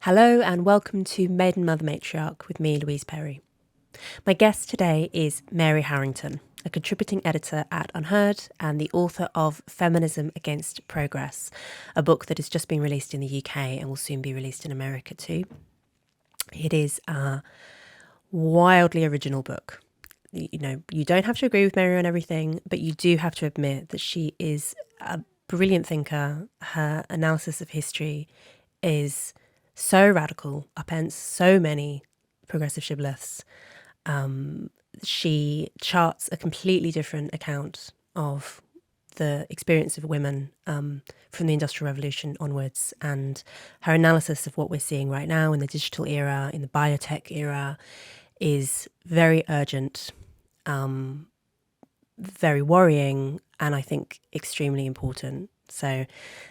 Hello and welcome to Maiden, Mother, Matriarch with me, Louise Perry. My guest today is Mary Harrington, a contributing editor at UnHerd and the author of Feminism Against Progress, a book that has just been released in the UK and will soon be released in America too. It is a wildly original book. You know, you don't have to agree with Mary on everything, but you do have to admit that she is a brilliant thinker. Her analysis of history is so radical, upends so many progressive shibboleths. She charts a completely different account of the experience of women from the Industrial Revolution onwards, and her analysis of what we're seeing right now in the digital era, in the biotech era, is very urgent, very worrying, and I think extremely important. So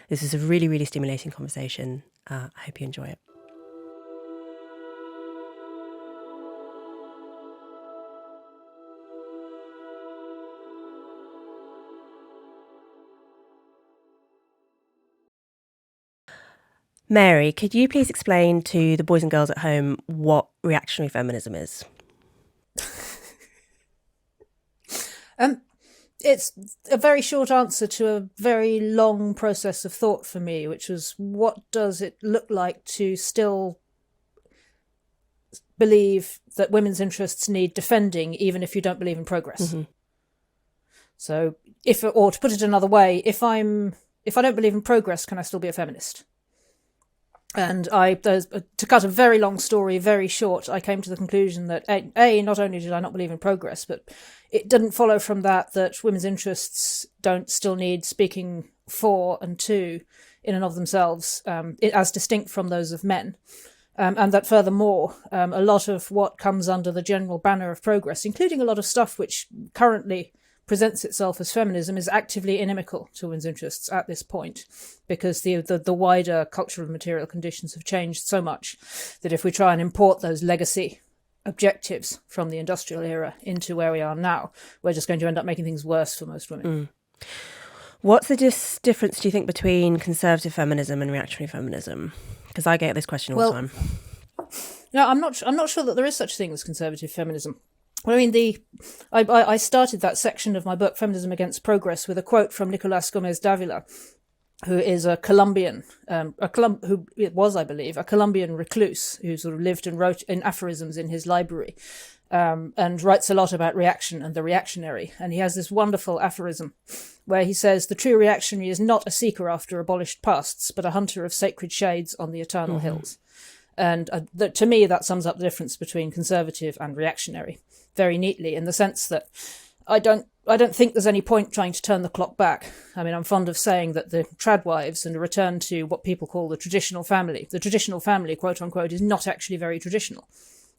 this is a really, really stimulating conversation. I hope you enjoy it. Mary, could you please explain to the boys and girls at home what reactionary feminism is? It's a very short answer to a very long process of thought for me, which was, what does it look like to still believe that women's interests need defending, even if you don't believe in progress? Mm-hmm. So, or to put it another way, if I don't believe in progress, can I still be a feminist? And to cut a very long story very short, I came to the conclusion that not only did I not believe in progress, but it didn't follow from that women's interests don't still need speaking for and to in and of themselves, as distinct from those of men. And that furthermore, a lot of what comes under the general banner of progress, including a lot of stuff which currently presents itself as feminism, is actively inimical to women's interests at this point, because the wider cultural and material conditions have changed so much that if we try and import those legacy objectives from the industrial era into where we are now, we're just going to end up making things worse for most women. What's the difference, do you think, between conservative feminism and reactionary feminism? Because I get this question all the time. No, I'm not sure that there is such a thing as conservative feminism. Well, I mean, I started that section of my book, Feminism Against Progress, with a quote from Nicolás Gómez Dávila, who is a Colombian, who was, I believe, a Colombian recluse who sort of lived and wrote in aphorisms in his library, and writes a lot about reaction and the reactionary. And he has this wonderful aphorism where he says, "The true reactionary is not a seeker after abolished pasts, but a hunter of sacred shades on the eternal hills." And to me, that sums up the difference between conservative and reactionary very neatly, in the sense that I don't think there's any point trying to turn the clock back. I mean, I'm fond of saying that the tradwives and a return to what people call the traditional family, quote unquote, is not actually very traditional.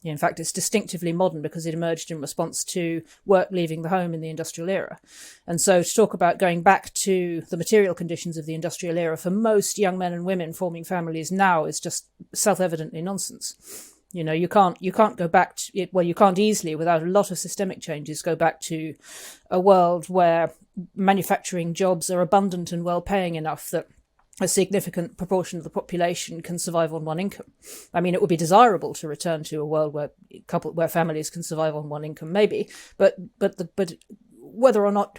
In fact, it's distinctively modern because it emerged in response to work leaving the home in the industrial era. And so to talk about going back to the material conditions of the industrial era for most young men and women forming families now is just self-evidently nonsense. You know, you can't go back to it. Well, you can't easily, without a lot of systemic changes, go back to a world where manufacturing jobs are abundant and well-paying enough that a significant proportion of the population can survive on one income. I mean, it would be desirable to return to a world where families can survive on one income, maybe, but whether or not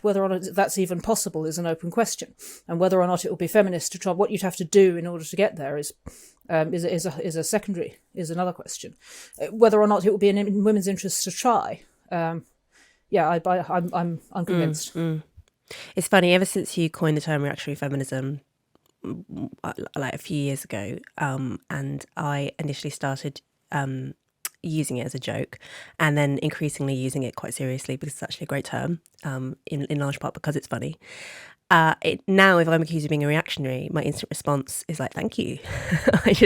that's even possible is an open question, and whether or not it will be feminist to try. What you'd have to do in order to get there is another question. Whether or not it will be in women's interests to try. I'm unconvinced. It's funny, ever since you coined the term reactionary feminism, like a few years ago, and I initially started using it as a joke, and then increasingly using it quite seriously because it's actually a great term, in large part because it's funny. Now, if I'm accused of being a reactionary, my instant response is like, "Thank you." Why?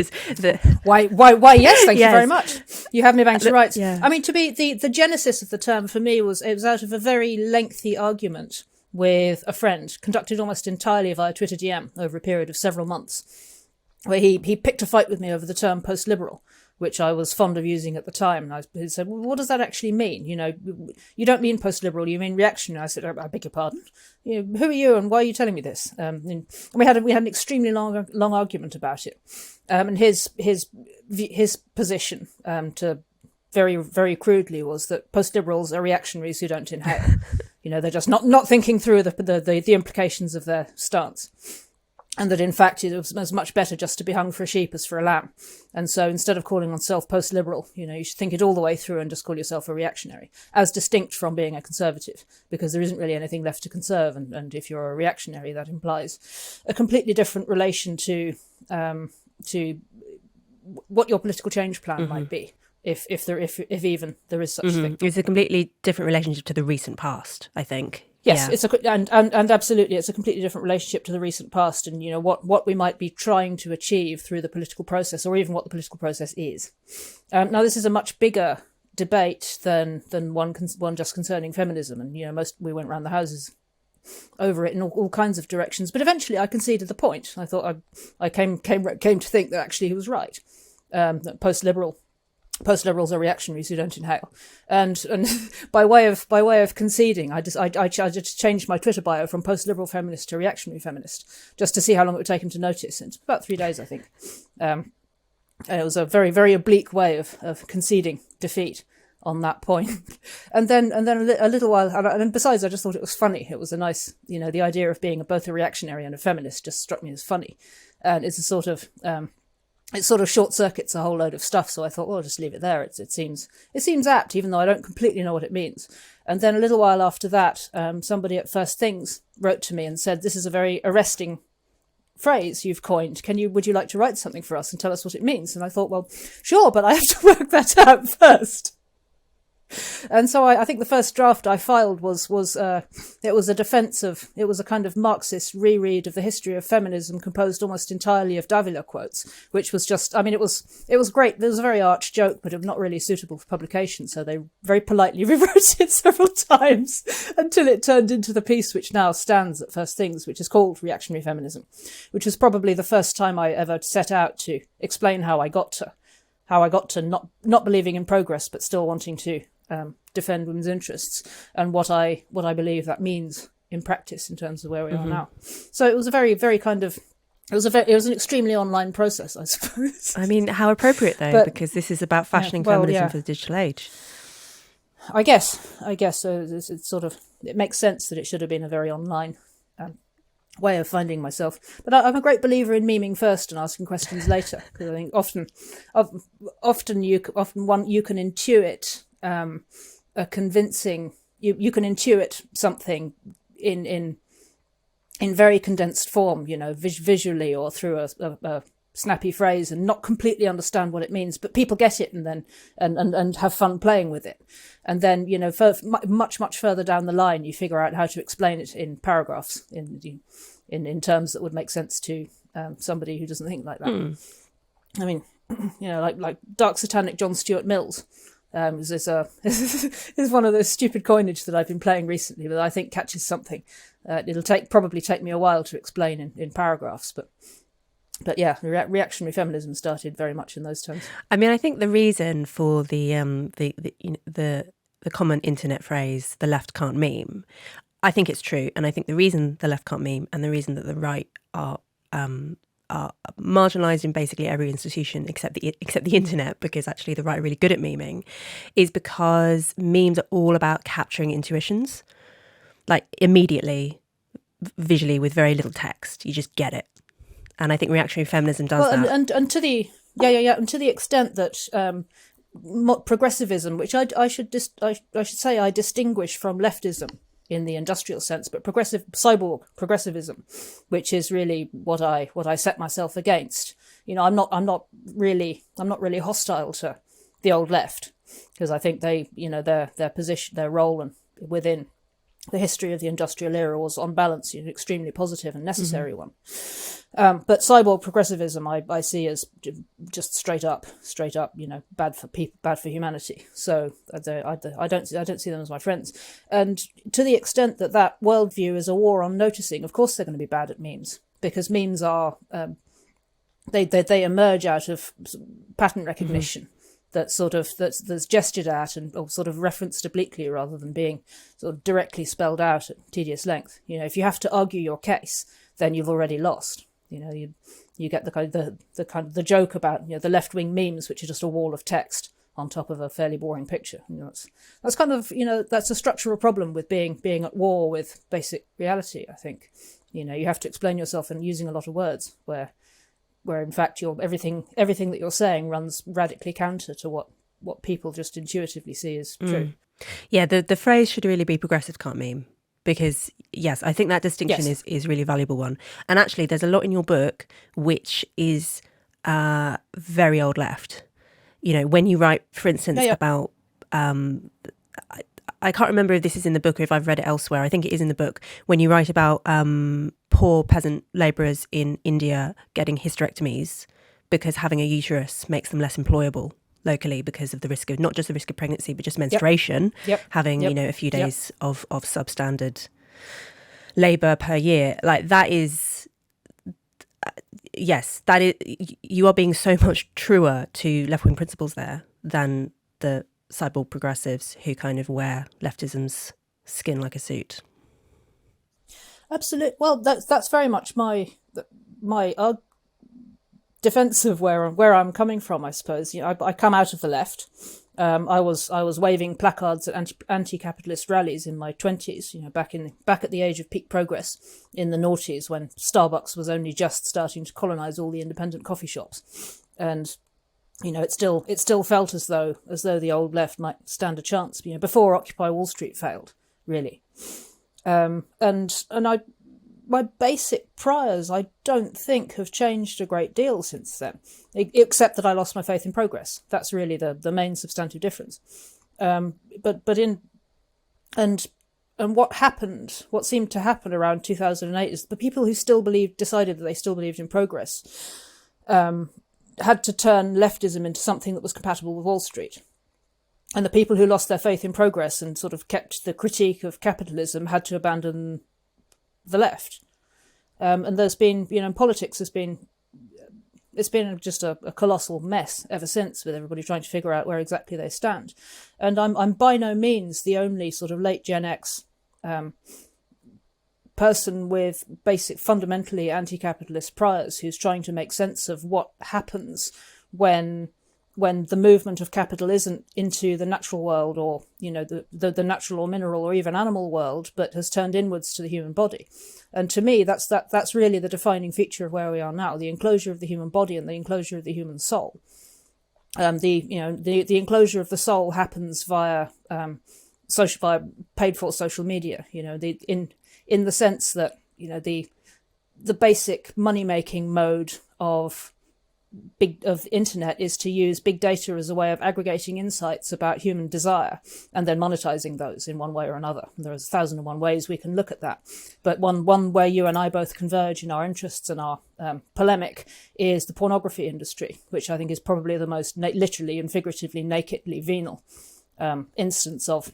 Yes, thank you very much. You have me bang to rights. Yeah. I mean, to be the genesis of the term for me was out of a very lengthy argument with a friend, conducted almost entirely via Twitter DM over a period of several months, where he picked a fight with me over the term post-liberal, which I was fond of using at the time. And he said, "Well, what does that actually mean? You know, you don't mean post-liberal, you mean reactionary." I said, "I beg your pardon. You know, who are you and why are you telling me this?" And we had an extremely long argument about it. And his position, to very, very crudely, was that post-liberals are reactionaries who don't inhale. They're just not thinking through the implications of their stance. And that, in fact, it was much better just to be hung for a sheep as for a lamb. And so instead of calling oneself post-liberal, you should think it all the way through and just call yourself a reactionary, as distinct from being a conservative, because there isn't really anything left to conserve. And if you're a reactionary, that implies a completely different relation to what your political change plan might be, if even there is such a thing. It's a completely different relationship to the recent past, I think. Yes, it's and absolutely, it's a completely different relationship to the recent past, and what we might be trying to achieve through the political process, or even what the political process is. Now, this is a much bigger debate than one just concerning feminism, and we went round the houses over it in all kinds of directions. But eventually, I conceded the point. I thought I came to think that actually he was right. That post-liberals are reactionaries who don't inhale, and by way of conceding, I just changed my Twitter bio from post-liberal feminist to reactionary feminist, just to see how long it would take him to notice. And it's about 3 days, I think. It was a very, very oblique way of conceding defeat on that point. And then a little while, and besides, I just thought it was funny. It was a nice, the idea of being both a reactionary and a feminist just struck me as funny, and it's a sort of it sort of short circuits a whole load of stuff. So I thought, well, I'll just leave it there. It seems apt, even though I don't completely know what it means. And then a little while after that, somebody at First Things wrote to me and said, "This is a very arresting phrase you've coined. Would you like to write something for us and tell us what it means?" And I thought, well, sure, but I have to work that out first. And so I think the first draft I filed was it was a kind of Marxist reread of the history of feminism, composed almost entirely of Davila quotes, which was just, it was great. It was a very arch joke, but it was not really suitable for publication. So they very politely rewrote it several times until it turned into the piece which now stands at First Things, which is called Reactionary Feminism, which was probably the first time I ever set out to explain how I got to not believing in progress, but still wanting to defend women's interests, and what I believe that means in practice in terms of where we are now. So it was a very, very kind of it was an extremely online process, I suppose. How appropriate though, because this is about fashioning feminism for the digital age. I guess. So it's sort of, it makes sense that it should have been a very online way of finding myself. But I'm a great believer in memeing first and asking questions later, because I think often you can intuit a convincing. You can intuit something in very condensed form, visually or through a snappy phrase, and not completely understand what it means, but people get it and then and have fun playing with it. And then, much further down the line, you figure out how to explain it in paragraphs in terms that would make sense to somebody who doesn't think like that. Like dark satanic John Stuart Mills is one of those stupid coinage that I've been playing recently that I think catches something. It'll probably take me a while to explain in paragraphs, but yeah, reactionary feminism started very much in those terms. I think the reason for the common internet phrase "the left can't meme," I think it's true, and I think the reason the left can't meme and the reason that the right are marginalised in basically every institution except the internet, because actually the right are really good at memeing, is because memes are all about capturing intuitions, like immediately, visually, with very little text. You just get it. And I think reactionary feminism does that. And to the and to the extent that progressivism, which I should say I distinguish from leftism in the industrial sense, but cyborg progressivism, which is really what I set myself against. I'm not really hostile to the old left, because I think they, their position, their role and within the history of the industrial era was, on balance, an extremely positive and necessary one. But cyborg progressivism, I see as just straight up, bad for people, bad for humanity. So I don't see them as my friends. And to the extent that worldview is a war on noticing, of course they're going to be bad at memes, because memes are they emerge out of pattern recognition. That's gestured at or sort of referenced obliquely rather than being sort of directly spelled out at tedious length. If you have to argue your case, then you've already lost. You get the joke about the left wing memes, which are just a wall of text on top of a fairly boring picture. That's kind of that's a structural problem with being at war with basic reality. I think you have to explain yourself and using a lot of words where in fact everything that you're saying runs radically counter to what people just intuitively see as true. Yeah, the phrase should really be progressive can't meme, because yes, I think that distinction is really a valuable one. And actually there's a lot in your book which is very old left. When you write, for instance, about I can't remember if this is in the book or if I've read it elsewhere. I think it is in the book. When you write about poor peasant labourers in India getting hysterectomies because having a uterus makes them less employable locally because of the risk of, not just the risk of pregnancy, but just menstruation, having, a few days of substandard labour per year. Like that is, yes, that is, you are being so much truer to left-wing principles there than the cyborg progressives who kind of wear leftism's skin like a suit. Absolutely. Well, that's very much my defense of where I'm coming from, I suppose. I come out of the left. I was waving placards at anti-capitalist rallies in my 20s, back at the age of peak progress in the noughties, when Starbucks was only just starting to colonize all the independent coffee shops. And it still felt as though the old left might stand a chance, before Occupy Wall Street failed, really. My basic priors, I don't think, have changed a great deal since then, except that I lost my faith in progress. That's really the main substantive difference. And what seemed to happen around 2008 is the people who decided that they still believed in progress, had to turn leftism into something that was compatible with Wall Street. And the people who lost their faith in progress and sort of kept the critique of capitalism had to abandon the left. And there's been, in politics, it's been just a colossal mess ever since, with everybody trying to figure out where exactly they stand. And I'm by no means the only sort of late Gen X person with basic fundamentally anti-capitalist priors who's trying to make sense of what happens when the movement of capital isn't into the natural world, or the natural or mineral or even animal world, but has turned inwards to the human body. And to me, that's really the defining feature of where we are now: the enclosure of the human body and the enclosure of the human soul. The enclosure of the soul happens via via paid for social media. In the sense that the basic money making mode of internet is to use big data as a way of aggregating insights about human desire and then monetizing those in one way or another. And there's 1,001 ways we can look at that, but one where you and I both converge in our interests and our polemic is the pornography industry, which I think is probably the most literally and figuratively nakedly venal instance of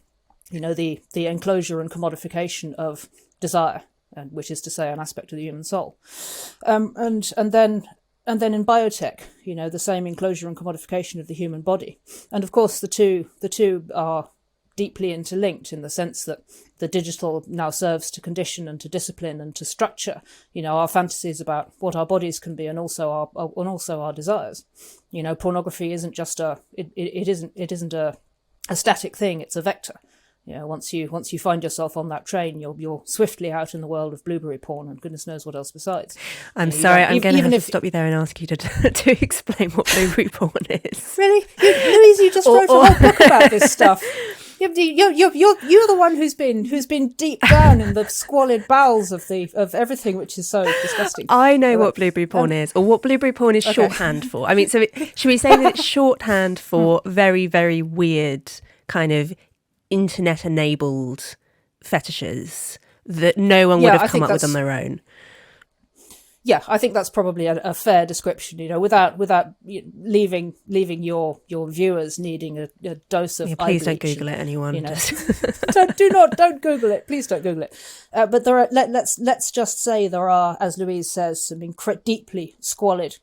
the enclosure and commodification of desire, which is to say an aspect of the human soul. And then in biotech, the same enclosure and commodification of the human body. And of course, the two are deeply interlinked in the sense that the digital now serves to condition and to discipline and to structure, our fantasies about what our bodies can be, and also our desires. Pornography isn't just it isn't a static thing; it's a vector. Once you find yourself on that train, you're swiftly out in the world of blueberry porn and goodness knows what else besides. I'm sorry, I'm going to have to stop you there and ask you to explain what blueberry porn is. Really, Louise, you just wrote a whole book about this stuff. You're the one who's been deep down in the squalid bowels of everything, which is so disgusting. I know what blueberry porn is, or what blueberry porn is shorthand for. I mean, so should we say that it's shorthand for very, very weird kind of internet-enabled fetishes that no one would have come up with on their own? Yeah, I think that's probably a fair description. Without leaving your viewers needing a dose of. Please don't Google it, anyone. Don't Google it. Please don't Google it. But there are. Let's just say there are, as Louise says, some deeply squalid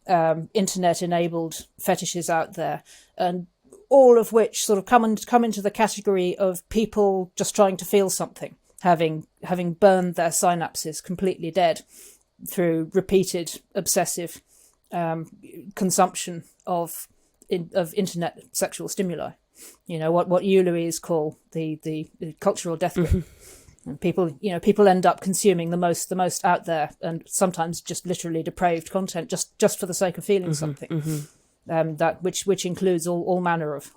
internet-enabled fetishes out there, and all of which sort of come into the category of people just trying to feel something, having burned their synapses completely dead through repeated obsessive consumption of internet sexual stimuli. What you, Louise, call the cultural death grip. And people end up consuming the most out there and sometimes just literally depraved content just for the sake of feeling something. That which includes all manner of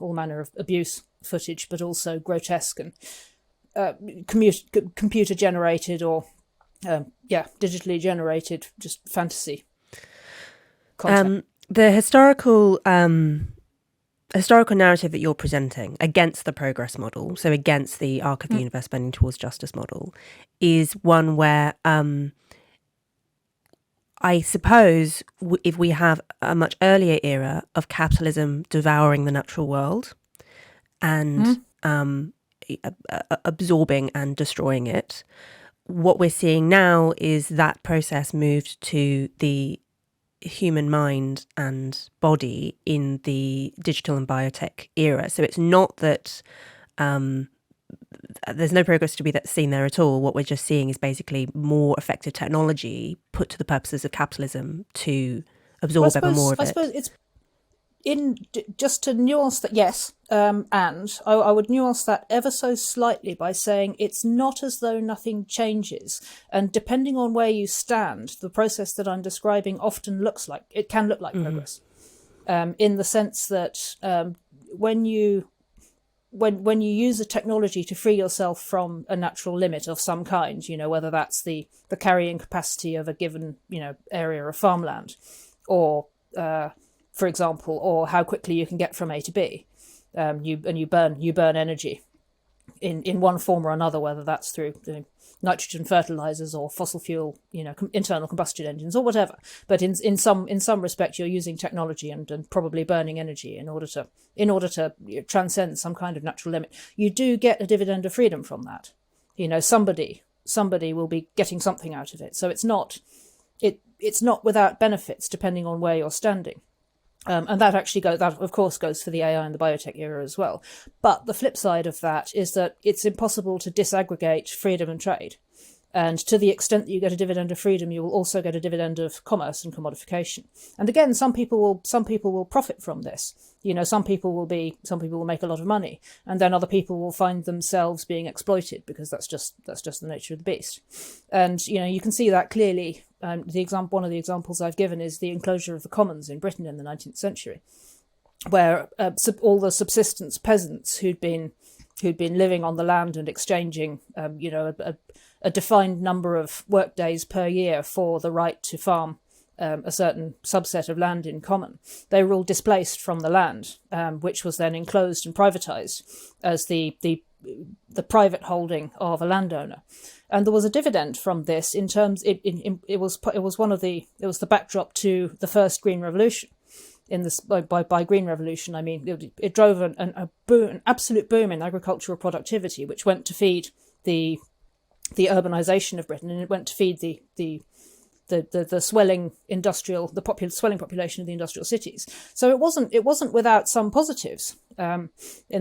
abuse footage, but also grotesque and computer generated or digitally generated just fantasy content. The historical narrative that you're presenting against the progress model, so against the arc of the universe bending towards justice model, is one where I suppose if we have a much earlier era of capitalism devouring the natural world and absorbing and destroying it, what we're seeing now is that process moved to the human mind and body in the digital and biotech era. So it's not that there's no progress to be seen there at all. What we're just seeing is basically more effective technology put to the purposes of capitalism to absorb ever more of it. I suppose it's just to nuance that, yes, and I would nuance that ever so slightly by saying it's not as though nothing changes. And depending on where you stand, the process that I'm describing often can look like progress, in the sense that when you use a technology to free yourself from a natural limit of some kind, whether that's the carrying capacity of a given area of farmland, or for example, or how quickly you can get from A to B. You burn energy in one form or another, whether that's through nitrogen fertilizers or fossil fuel, internal combustion engines or whatever. But in some respect, you're using technology and probably burning energy in order to transcend some kind of natural limit. You do get a dividend of freedom from that. Somebody will be getting something out of it. So it's not without benefits depending on where you're standing. And that of course goes for the AI and the biotech era as well. But the flip side of that is that it's impossible to disaggregate freedom and trade. And to the extent that you get a dividend of freedom, you will also get a dividend of commerce and commodification. And again, some people will profit from this. Some people will make a lot of money, and then other people will find themselves being exploited because that's just the nature of the beast. And you can see that clearly. One of the examples I've given is the Enclosure of the Commons in Britain in the 19th century, where all the subsistence peasants who'd been living on the land and exchanging, a defined number of work days per year for the right to farm a certain subset of land in common. They were all displaced from the land, which was then enclosed and privatised as the private holding of a landowner. And there was a dividend from this in terms. It was the backdrop to the first Green Revolution. By Green Revolution, I mean it drove an absolute boom in agricultural productivity, which went to feed the urbanisation of Britain, and it went to feed the swelling swelling population of the industrial cities. So it wasn't without some positives, in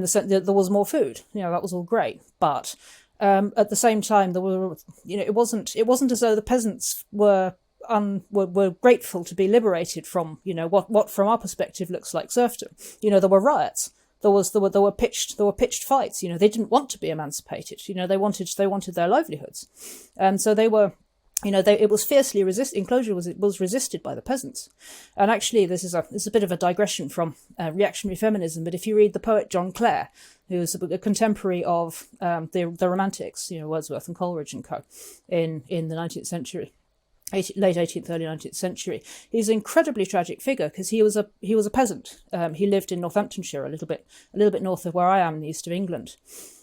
the sense that there was more food. That was all great, but at the same time there were it wasn't as though the peasants were grateful to be liberated from what from our perspective looks like serfdom. There were riots. There were pitched fights. They didn't want to be emancipated. They wanted their livelihoods, and so they were. It was fiercely resisted. Enclosure was resisted by the peasants. And actually, this is a bit of a digression from reactionary feminism. But if you read the poet John Clare, who was a contemporary of the Romantics, Wordsworth and Coleridge and co, in the 19th century. Late 18th, early 19th century. He's an incredibly tragic figure because he was a peasant. He lived in Northamptonshire, a little bit north of where I am in the east of England.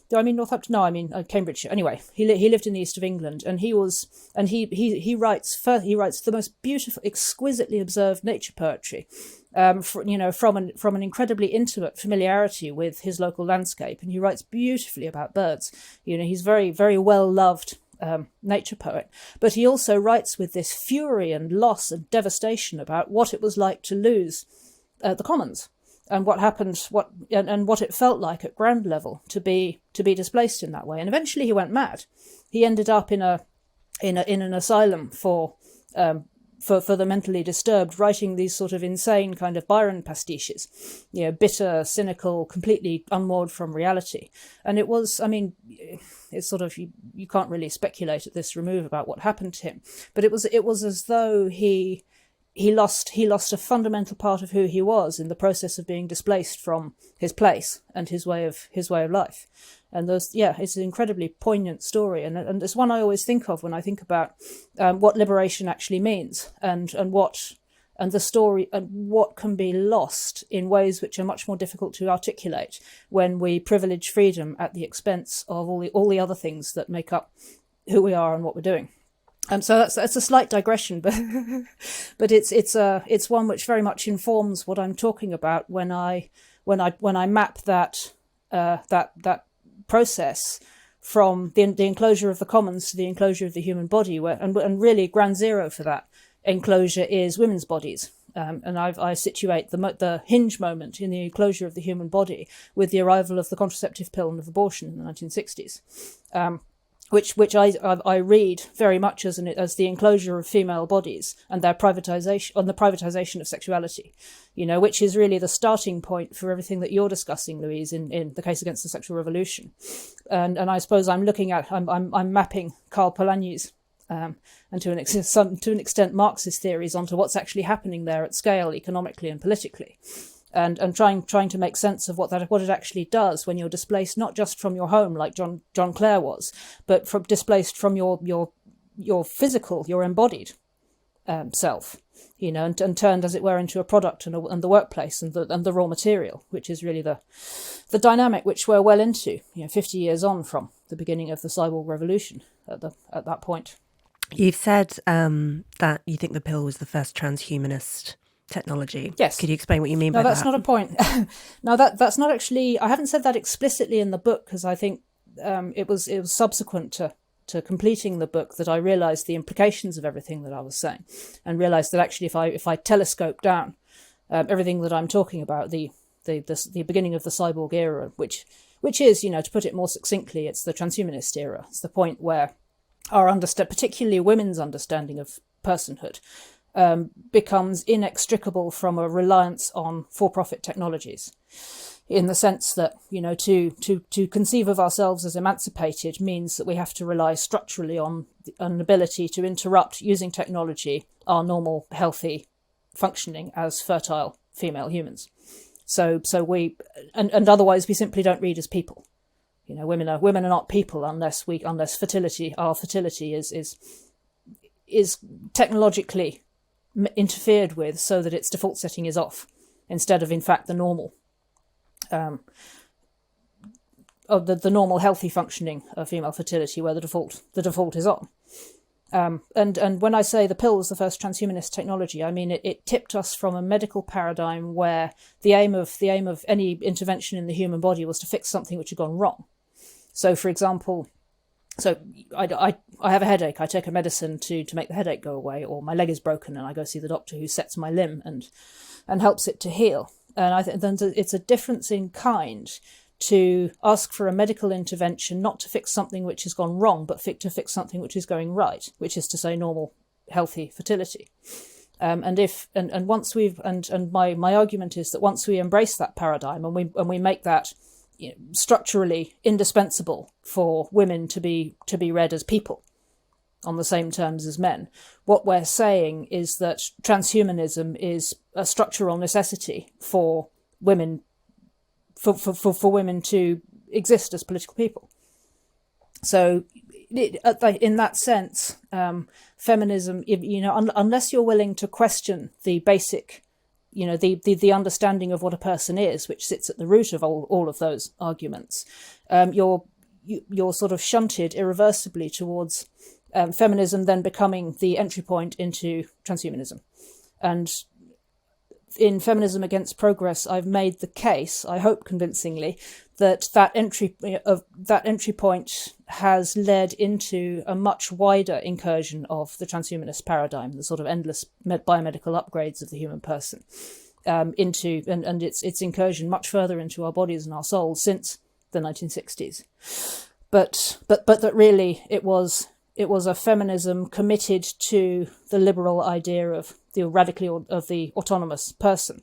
Do I mean Northampton? No, I mean Cambridgeshire. Anyway, he lived in the east of England, and he writes the most beautiful, exquisitely observed nature poetry, from an incredibly intimate familiarity with his local landscape, and he writes beautifully about birds. He's very, very well loved. Nature poet, but he also writes with this fury and loss and devastation about what it was like to lose the commons, and what happened, and what it felt like at ground level to be displaced in that way. And eventually he went mad. He ended up in an asylum for for the mentally disturbed, writing these sort of insane kind of Byron pastiches, bitter, cynical, completely unmoored from reality. And it was, it's sort of, you can't really speculate at this remove about what happened to him, but it was as though he lost a fundamental part of who he was in the process of being displaced from his place and his way of life. And it's an incredibly poignant story, and it's one I always think of when I think about what liberation actually means, and the story, and what can be lost in ways which are much more difficult to articulate when we privilege freedom at the expense of all the other things that make up who we are and what we're doing. So that's a slight digression, but it's one which very much informs what I'm talking about when I map that process from the enclosure of the commons to the enclosure of the human body, and really ground zero for that enclosure is women's bodies. And I situate the hinge moment in the enclosure of the human body with the arrival of the contraceptive pill and of abortion in the 1960s. Which I read very much as the enclosure of female bodies and their privatisation, on the privatisation of sexuality, which is really the starting point for everything that you're discussing, Louise, in the case against the sexual revolution. And I suppose I'm mapping Karl Polanyi's and to an extent Marxist theories onto what's actually happening there at scale, economically and politically. And trying to make sense of what it actually does when you're displaced not just from your home like John Clare was, but displaced from your physical, your embodied self, and turned, as it were, into a product and the workplace and the raw material, which is really the dynamic which we're well into, 50 years on from the beginning of the cyborg revolution at that point. You've said that you think the pill was the first transhumanist technology. Yes. Could you explain what you mean by that? No, that's not a point. No, that's not actually. I haven't said that explicitly in the book because I think it was subsequent to completing the book that I realised the implications of everything that I was saying, and realised that actually if I telescope down everything that I'm talking about, the beginning of the cyborg era, which is, to put it more succinctly, it's the transhumanist era. It's the point where our particularly women's understanding of personhood becomes inextricable from a reliance on for-profit technologies, in the sense that, to conceive of ourselves as emancipated means that we have to rely structurally on an ability to interrupt, using technology, our normal, healthy functioning as fertile female humans. So we, and otherwise we simply don't read as people. Women are not people unless our fertility is technologically interfered with so that its default setting is off, instead of in fact the normal the normal healthy functioning of female fertility, where the default is on. And when I say the pill was the first transhumanist technology, I mean it tipped us from a medical paradigm where the aim of any intervention in the human body was to fix something which had gone wrong. So, for example, I have a headache. I take a medicine to make the headache go away, or my leg is broken and I go see the doctor who sets my limb and helps it to heal. And I think then it's a difference in kind to ask for a medical intervention, not to fix something which has gone wrong, but to fix something which is going right, which is to say normal, healthy fertility. My argument is that once we embrace that paradigm and we make that structurally indispensable for women to be read as people on the same terms as men, what we're saying is that transhumanism is a structural necessity for women, for women to exist as political people. So in that sense, feminism, unless you're willing to question the basic, the understanding of what a person is, which sits at the root of all of those arguments, you're sort of shunted irreversibly towards feminism then becoming the entry point into transhumanism. And in Feminism Against Progress, I've made the case, I hope convincingly, that entry point has led into a much wider incursion of the transhumanist paradigm, the sort of endless biomedical upgrades of the human person, into its incursion much further into our bodies and our souls since the 1960s. But that really it was a feminism committed to the liberal idea of the autonomous person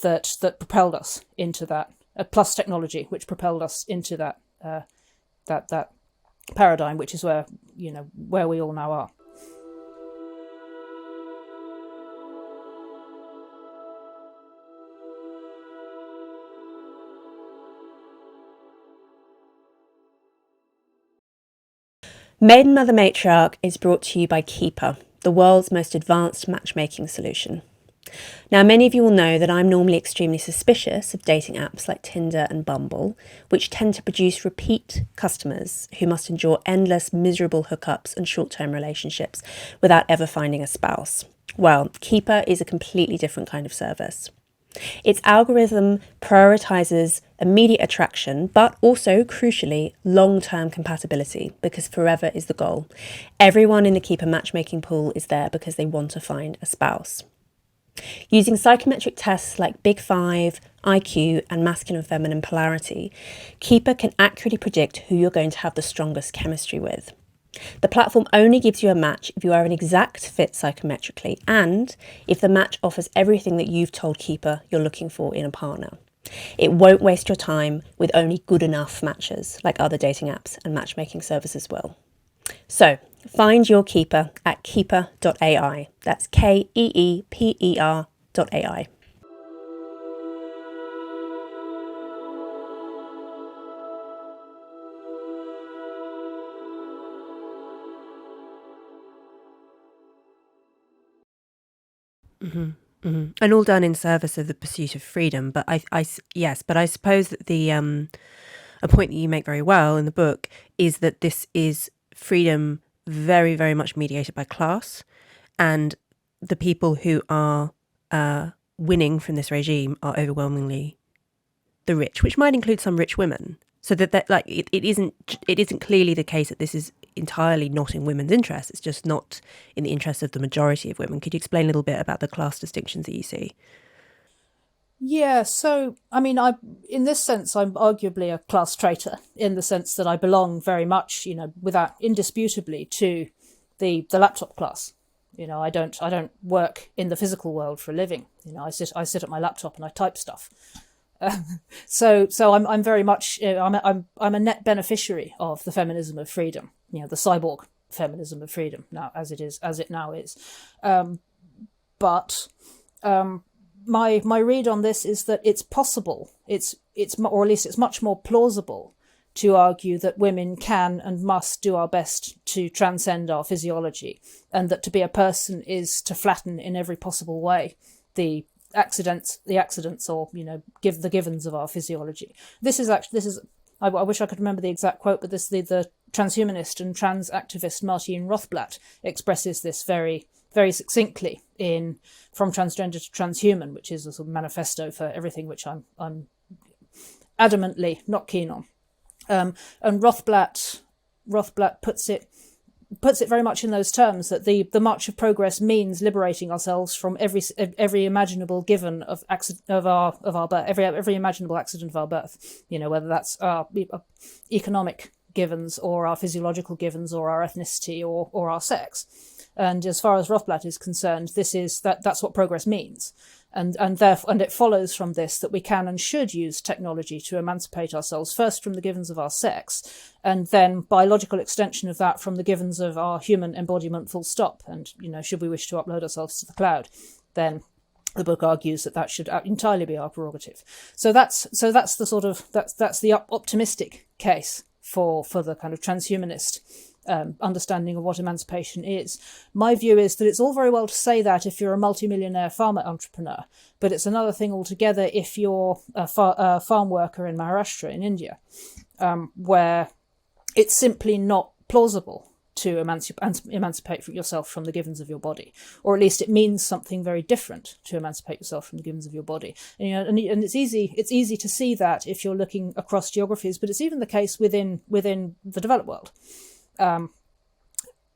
that propelled us into that, plus technology, which propelled us into that that paradigm, which is where we all now are. Maiden Mother Matriarch is brought to you by Keeper, the world's most advanced matchmaking solution. Now, many of you will know that I'm normally extremely suspicious of dating apps like Tinder and Bumble, which tend to produce repeat customers who must endure endless, miserable hookups and short-term relationships without ever finding a spouse. Well, Keeper is a completely different kind of service. Its algorithm prioritises immediate attraction, but also, crucially, long-term compatibility, because forever is the goal. Everyone in the Keeper matchmaking pool is there because they want to find a spouse. Using psychometric tests like Big Five, IQ, and masculine-feminine polarity, Keeper can accurately predict who you're going to have the strongest chemistry with. The platform only gives you a match if you are an exact fit psychometrically and if the match offers everything that you've told Keeper you're looking for in a partner. It won't waste your time with only good enough matches like other dating apps and matchmaking services will. So, find your Keeper at keeper.ai. That's KEEPER.ai. And all done in service of the pursuit of freedom. But I suppose that a point that you make very well in the book is that this is freedom very, very much mediated by class, and the people who are winning from this regime are overwhelmingly the rich, which might include some rich women. So that like it isn't clearly the case that this is entirely not in women's interests. It's just not in the interests of the majority of women. Could you explain a little bit about the class distinctions that you see? Yeah, so, I mean, in this sense, I'm arguably a class traitor, in the sense that I belong very much, without indisputably, to the laptop class. I don't work in the physical world for a living. I sit at my laptop and I type stuff. So I'm very much I'm a net beneficiary of the feminism of freedom, the cyborg feminism of freedom now as it now is. But my read on this is that it's possible, or at least it's much more plausible to argue that women can and must do our best to transcend our physiology, and that to be a person is to flatten in every possible way the accidents, or give the givens of our physiology. This is I wish I could remember the exact quote, but the transhumanist and trans activist Martine Rothblatt expresses this very, very succinctly in From Transgender to Transhuman, which is a sort of manifesto for everything which I'm adamantly not keen on. And Rothblatt puts it very much in those terms, that the march of progress means liberating ourselves from every imaginable given of our birth, every imaginable accident of our birth. Whether that's our economic givens or our physiological givens or our ethnicity or our sex. And as far as Rothblatt is concerned, that's what progress means. And it follows from this that we can and should use technology to emancipate ourselves, first from the givens of our sex, and then by logical extension of that from the givens of our human embodiment, full stop. And should we wish to upload ourselves to the cloud, then the book argues that should entirely be our prerogative. So that's the optimistic case for the kind of transhumanist understanding of what emancipation is. My view is that it's all very well to say that if you're a multimillionaire farmer entrepreneur, but it's another thing altogether if you're a farm worker in Maharashtra in India, where it's simply not plausible to emancipate yourself from the givens of your body, or at least it means something very different to emancipate yourself from the givens of your body. And it's easy to see that if you're looking across geographies, but it's even the case within the developed world.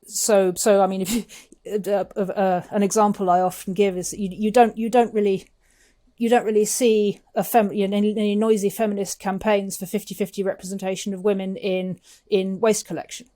So I mean, if an example I often give is that you don't really see any noisy feminist campaigns for 50-50 representation of women in waste collection.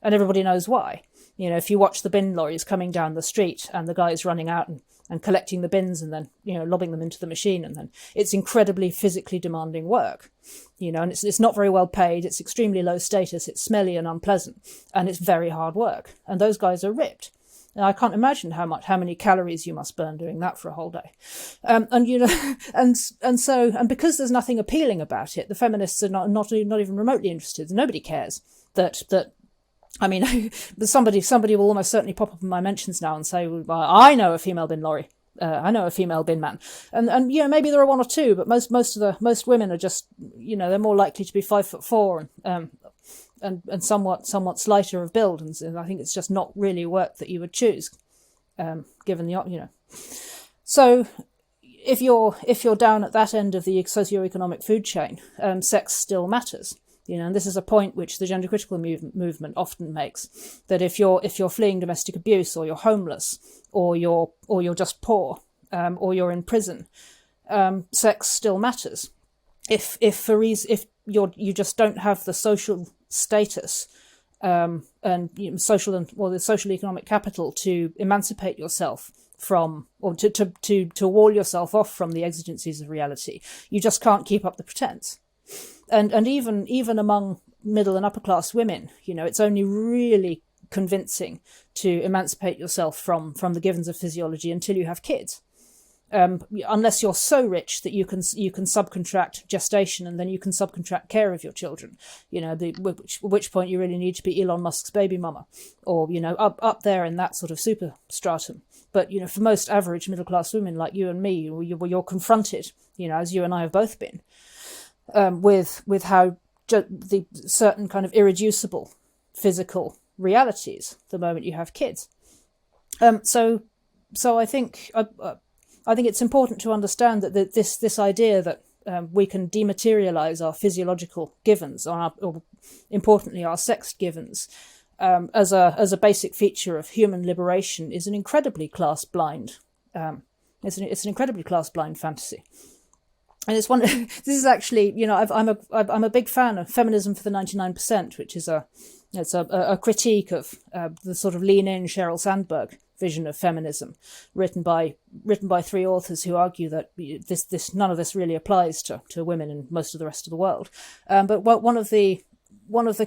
and everybody knows why. You know, if you watch the bin lorries coming down the street and the guys running out and collecting the bins and then, you know, lobbing them into the machine, and then it's incredibly physically demanding work, you know, and it's not very well paid, it's extremely low status, it's smelly and unpleasant, and it's very hard work. And those guys are ripped. And I can't imagine how many calories you must burn doing that for a whole day. And you know, and because there's nothing appealing about it, the feminists are not even remotely interested. Nobody cares that. I mean, somebody will almost certainly pop up in my mentions now and say, well, I know a female bin lorry. I know a female bin man, and you know, maybe there are one or two, but most women are just, you know, they're more likely to be 5'4" and somewhat slighter of build, and I think it's just not really work that you would choose, given the, you know. So if you're down at that end of the socioeconomic food chain, sex still matters. You know, and this is a point which the gender critical movement often makes, that if you're fleeing domestic abuse, or you're homeless, or you're just poor, or you're in prison, sex still matters. If you just don't have the social status, and you know, the social economic capital to emancipate yourself from, or to wall yourself off from the exigencies of reality, you just can't keep up the pretense. And even among middle and upper class women, you know, it's only really convincing to emancipate yourself from the givens of physiology until you have kids. Unless you're so rich that you can subcontract gestation, and then you can subcontract care of your children, you know, at which point you really need to be Elon Musk's baby mama, or, you know, up there in that sort of super stratum. But, you know, for most average middle class women like you and me, you're confronted, you know, as you and I have both been, with how the certain kind of irreducible physical realities the moment you have kids. So I think it's important to understand that this idea that we can dematerialize our physiological givens, or importantly our sex givens, as a basic feature of human liberation is an incredibly class blind. It's an incredibly class blind fantasy. And it's one. This is actually, you know, I'm a big fan of Feminism for the 99%, which is a critique of the sort of lean-in Sheryl Sandberg vision of feminism, written by three authors who argue that this none of this really applies to women in most of the rest of the world. But one of the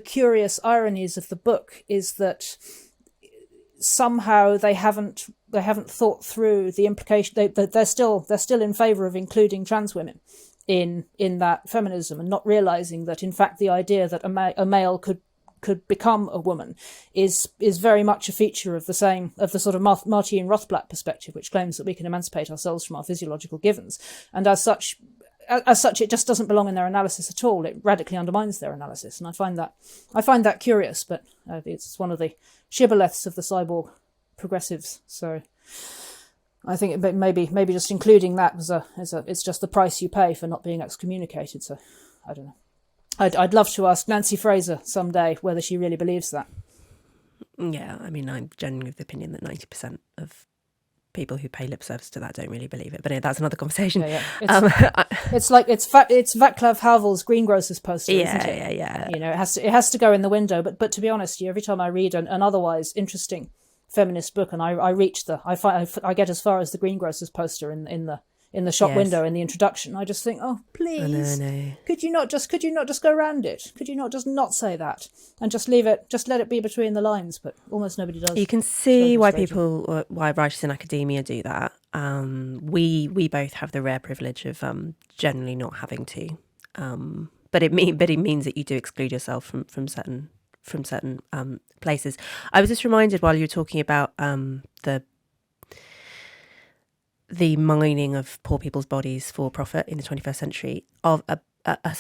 curious ironies of the book is that somehow they haven't thought through the implication. They're still in favour of including trans women in that feminism, and not realising that in fact the idea that a male could become a woman is very much a feature of the sort of Martine Rothblatt perspective, which claims that we can emancipate ourselves from our physiological givens, and as such it just doesn't belong in their analysis at all. It radically undermines their analysis, and I find that curious, but it's one of the shibboleths of the cyborg progressives. So I think maybe just including that it's just the price you pay for not being excommunicated. So I don't know. I'd love to ask Nancy Fraser someday whether she really believes that. Yeah, I mean, I'm genuinely of the opinion that 90% of people who pay lip service to that don't really believe it. But that's another conversation. Yeah. It's Václav Havel's greengrocer's poster, isn't it? Yeah. You know, it has to go in the window. But to be honest, every time I read an otherwise interesting feminist book, and I get as far as the greengrocer's poster in the shop window in the introduction, I just think, oh please, no. could you not just go around it? Could you not just not say that and just leave it, just let it be between the lines? But almost nobody does. You can see why writers in academia do that. We both have the rare privilege of generally not having to, but it means that you do exclude yourself from certain places. I was just reminded while you were talking about the mining of poor people's bodies for profit in the 21st century of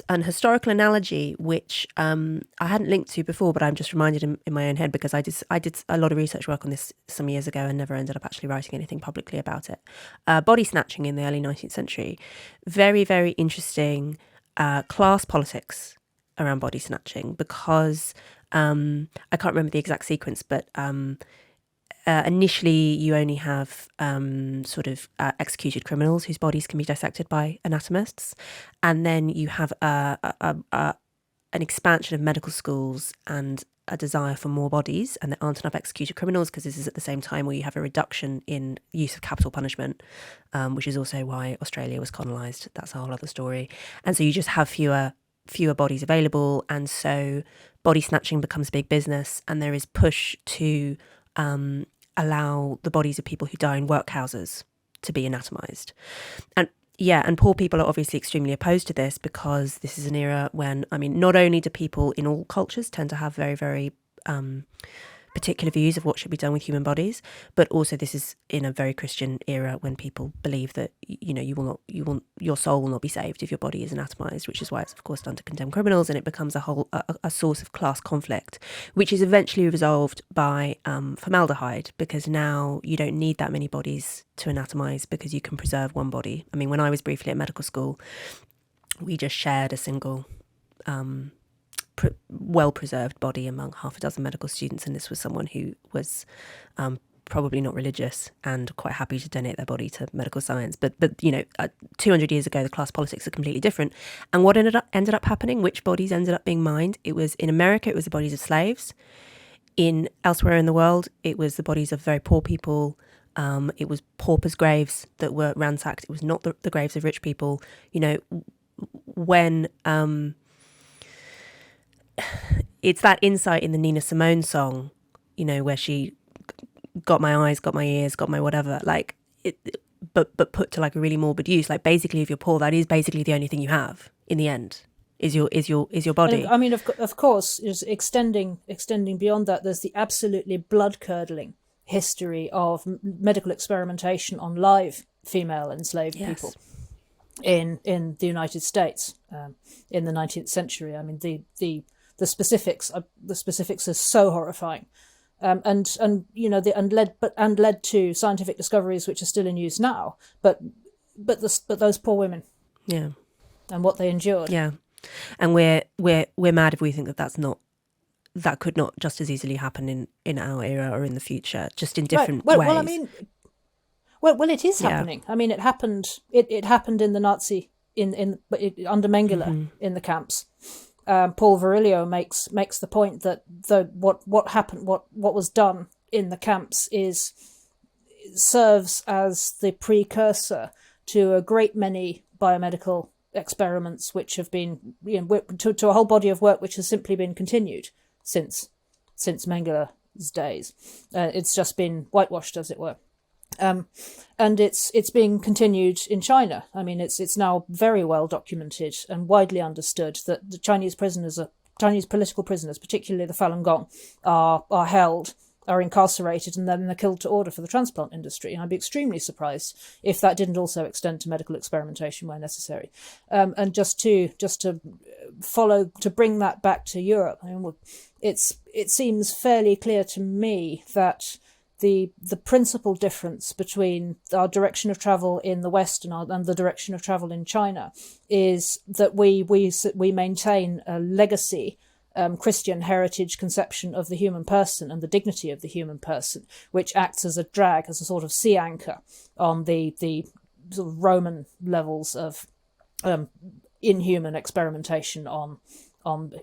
an historical analogy which I hadn't linked to before, but I'm just reminded in my own head because I did a lot of research work on this some years ago and never ended up actually writing anything publicly about it. Body snatching in the early 19th century. Very, very interesting class politics around body snatching, because I can't remember the exact sequence, but initially you only have executed criminals whose bodies can be dissected by anatomists, and then you have a an expansion of medical schools and a desire for more bodies, and there aren't enough executed criminals, because this is at the same time where you have a reduction in use of capital punishment, which is also why Australia was colonised. That's a whole other story. And so you just have fewer bodies available, and so body snatching becomes big business, and there is push to allow the bodies of people who die in workhouses to be anatomized. And poor people are obviously extremely opposed to this, because this is an era when, I mean, not only do people in all cultures tend to have very, very particular views of what should be done with human bodies, but also this is in a very Christian era when people believe that, you know, your soul will not be saved if your body is anatomized, which is why it's of course done to condemn criminals, and it becomes a source of class conflict, which is eventually resolved by formaldehyde, because now you don't need that many bodies to anatomize, because you can preserve one body. I mean, when I was briefly at medical school, we just shared a single well-preserved body among half a dozen medical students, and this was someone who was probably not religious and quite happy to donate their body to medical science. But you know, 200 years ago, the class politics are completely different. And what ended up happening, which bodies ended up being mined? It was in America, it was the bodies of slaves. In elsewhere in the world, it was the bodies of very poor people. It was paupers' graves that were ransacked. It was not the graves of rich people. You know, when it's that insight in the Nina Simone song, you know, where she got my eyes, got my ears, got my whatever, like it, but put to like a really morbid use. Like, basically, if you're poor, that is basically the only thing you have in the end, is your body. And I mean, of course, is extending beyond that. There's the absolutely blood curdling history of medical experimentation on live female enslaved people in the United States in the 19th century. I mean, the specifics are so horrifying, and you know, and led to scientific discoveries which are still in use now. But those poor women, yeah, and what they endured, yeah, and we're mad if we think that could not just as easily happen in our era or in the future, just in different ways. Well, I mean, well, it is happening. I mean, it happened. It happened in the Nazi under Mengele in the camps. Paul Virilio makes the point that what happened, what was done in the camps serves as the precursor to a great many biomedical experiments which have been, you know, to a whole body of work which has simply been continued since Mengele's days. It's just been whitewashed, as it were. And it's being continued in China. I mean, it's now very well documented and widely understood that the Chinese political prisoners, particularly the Falun Gong, are held, are incarcerated, and then they're killed to order for the transplant industry. And I'd be extremely surprised if that didn't also extend to medical experimentation where necessary. And just to bring that back to Europe, I mean, it seems fairly clear to me that the principal difference between our direction of travel in the West and the direction of travel in China is that we maintain a legacy Christian heritage conception of the human person and the dignity of the human person, which acts as a drag, as a sort of sea anchor on the sort of Roman levels of inhuman experimentation on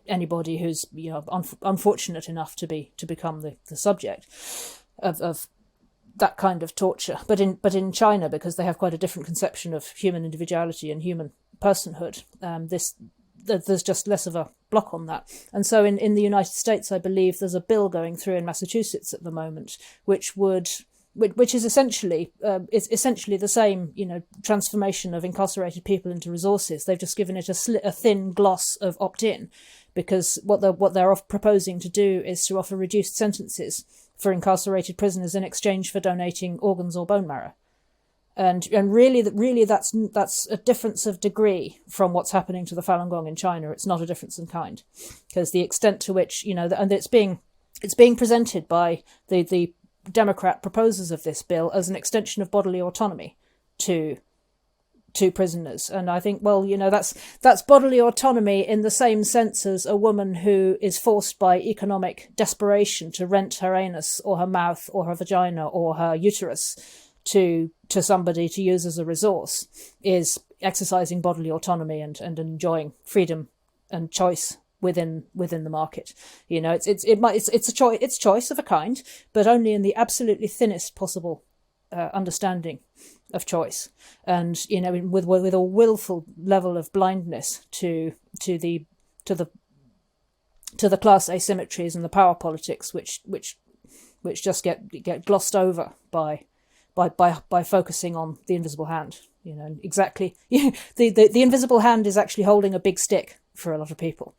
anybody who's, you know, unfortunate enough to become the subject of that kind of torture. But in China, because they have quite a different conception of human individuality and human personhood, there's just less of a block on that. And so in the United States, I believe there's a bill going through in Massachusetts at the moment, which is essentially the same, you know, transformation of incarcerated people into resources. They've just given it a thin gloss of opt-in, because what they're proposing to do is to offer reduced sentences for incarcerated prisoners in exchange for donating organs or bone marrow. And really that's a difference of degree from what's happening to the Falun Gong in China. It's not a difference in kind, because the extent to which, you know, and it's being presented by the Democrat proposers of this bill as an extension of bodily autonomy to prisoners. And I think, well, you know, that's bodily autonomy in the same sense as a woman who is forced by economic desperation to rent her anus or her mouth or her vagina or her uterus to somebody to use as a resource, is exercising bodily autonomy and enjoying freedom and choice within the market. It's choice of a kind, but only in the absolutely thinnest possible understanding of choice, and with a willful level of blindness to the class asymmetries and the power politics, which just get glossed over by focusing on the invisible hand. Exactly. The invisible hand is actually holding a big stick for a lot of people,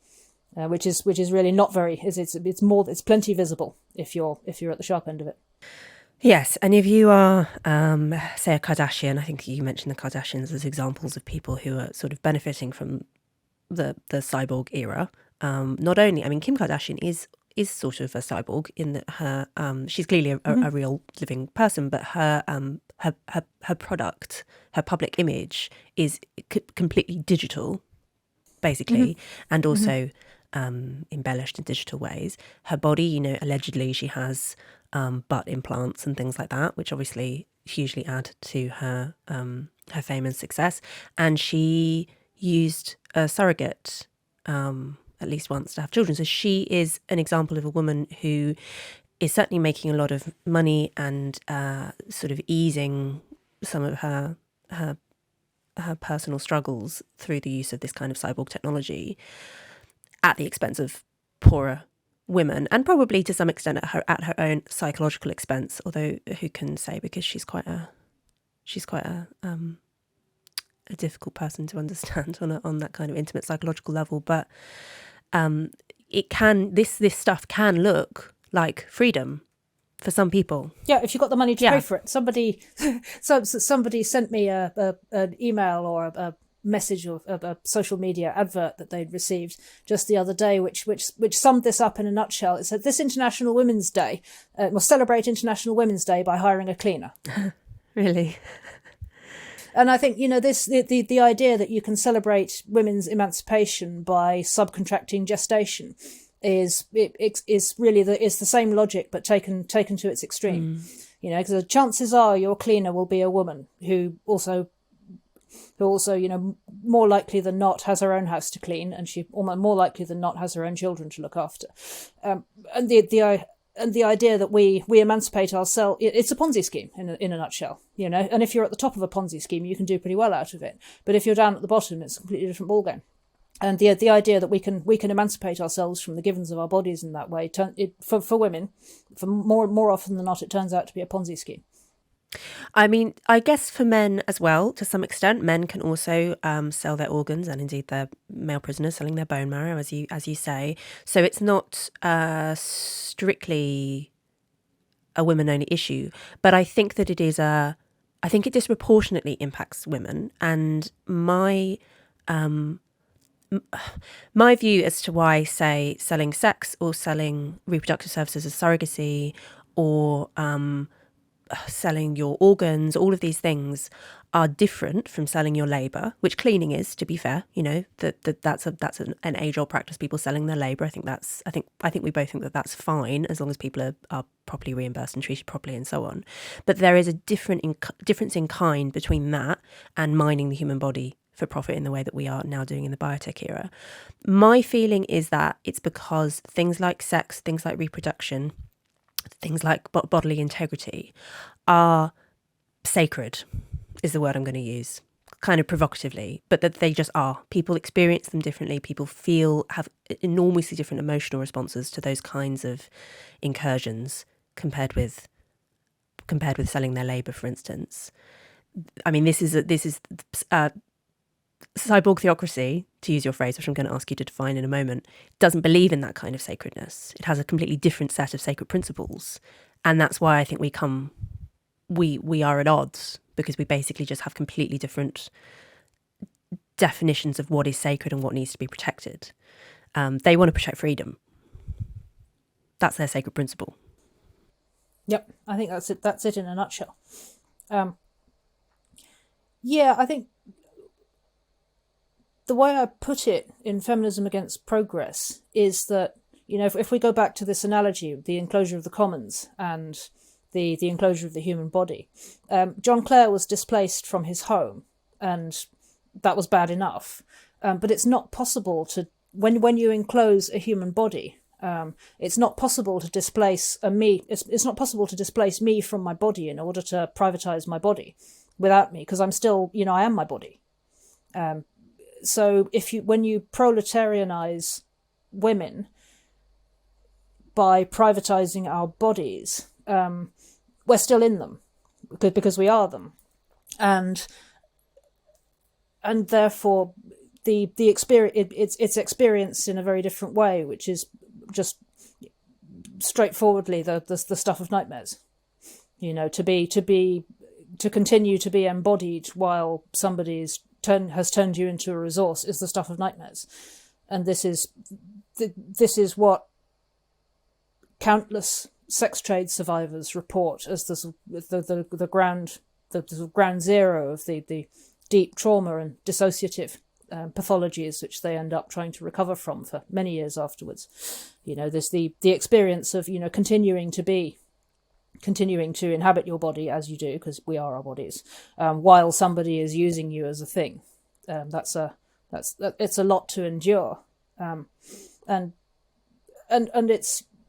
which is really not very. It's plenty visible if you're at the sharp end of it. Yes, and if you are, say, a Kardashian, I think you mentioned the Kardashians as examples of people who are sort of benefiting from the cyborg era. Not only, I mean, Kim Kardashian is sort of a cyborg in that her she's clearly a real living person, but her product, her public image is completely digital, basically, and also embellished in digital ways. Her body, allegedly she has butt implants and things like that, which obviously hugely add to her fame and success. And she used a surrogate at least once to have children. So she is an example of a woman who is certainly making a lot of money and sort of easing some of her personal struggles through the use of this kind of cyborg technology at the expense of poorer women, and probably to some extent at her own psychological expense. Although who can say, because she's quite a difficult person to understand on that kind of intimate psychological level. But this stuff can look like freedom for some people. Yeah, if you've got the money to pay for it. Somebody sent me an email or a message or a social media advert that they'd received just the other day, which summed this up in a nutshell. It said, "This International Women's Day, we'll celebrate International Women's Day by hiring a cleaner." Really? And I think, the idea that you can celebrate women's emancipation by subcontracting gestation is really the same logic, but taken to its extreme. Because the chances are your cleaner will be a woman who also, more likely than not has her own house to clean, and she more likely than not has her own children to look after. And the idea that we emancipate ourselves, it's a Ponzi scheme in a nutshell, And if you're at the top of a Ponzi scheme, you can do pretty well out of it. But if you're down at the bottom, it's a completely different ballgame. And the idea that we can emancipate ourselves from the givens of our bodies in that way, for women, for more often than not, it turns out to be a Ponzi scheme. I mean, I guess for men as well, to some extent, men can also sell their organs, and indeed their male prisoners selling their bone marrow, as you say. So it's not strictly a women-only issue, but I think that I think it disproportionately impacts women. And my view as to why, say, selling sex or selling reproductive services as surrogacy or selling your organs, all of these things are different from selling your labour, which cleaning is, to be fair. That's an age-old practice, people selling their labour. I think we both think that that's fine as long as people are properly reimbursed and treated properly and so on. But there is a difference in kind between that and mining the human body for profit in the way that we are now doing in the biotech era. My feeling is that it's because things like sex, things like reproduction, things like bodily integrity are sacred, is the word I'm going to use, kind of provocatively, but that they just are. People experience them differently. People have enormously different emotional responses to those kinds of incursions compared with selling their labour, for instance. I mean, this is cyborg theocracy, to use your phrase, which I'm going to ask you to define in a moment, doesn't believe in that kind of sacredness. It has a completely different set of sacred principles. And that's why I think we are at odds, because we basically just have completely different definitions of what is sacred and what needs to be protected. They want to protect freedom. That's their sacred principle. Yep, I think that's it in a nutshell. I think the way I put it in Feminism Against Progress is that, if we go back to this analogy, the enclosure of the commons and the enclosure of the human body, John Clare was displaced from his home, and that was bad enough. But it's not possible to when you enclose a human body, it's not possible to displace me. It's not possible to displace me from my body in order to privatize my body without me, because I'm still, I am my body. So when you proletarianize women by privatizing our bodies, we're still in them because we are them, and therefore the experience it's experienced in a very different way, which is just straightforwardly the stuff of nightmares. To continue to be embodied while somebody's has turned you into a resource is the stuff of nightmares, and this is what countless sex trade survivors report as the ground zero of the deep trauma and dissociative pathologies which they end up trying to recover from for many years afterwards. There's the experience of continuing to inhabit your body as you do, because we are our bodies, while somebody is using you as a thing. It's a lot to endure, and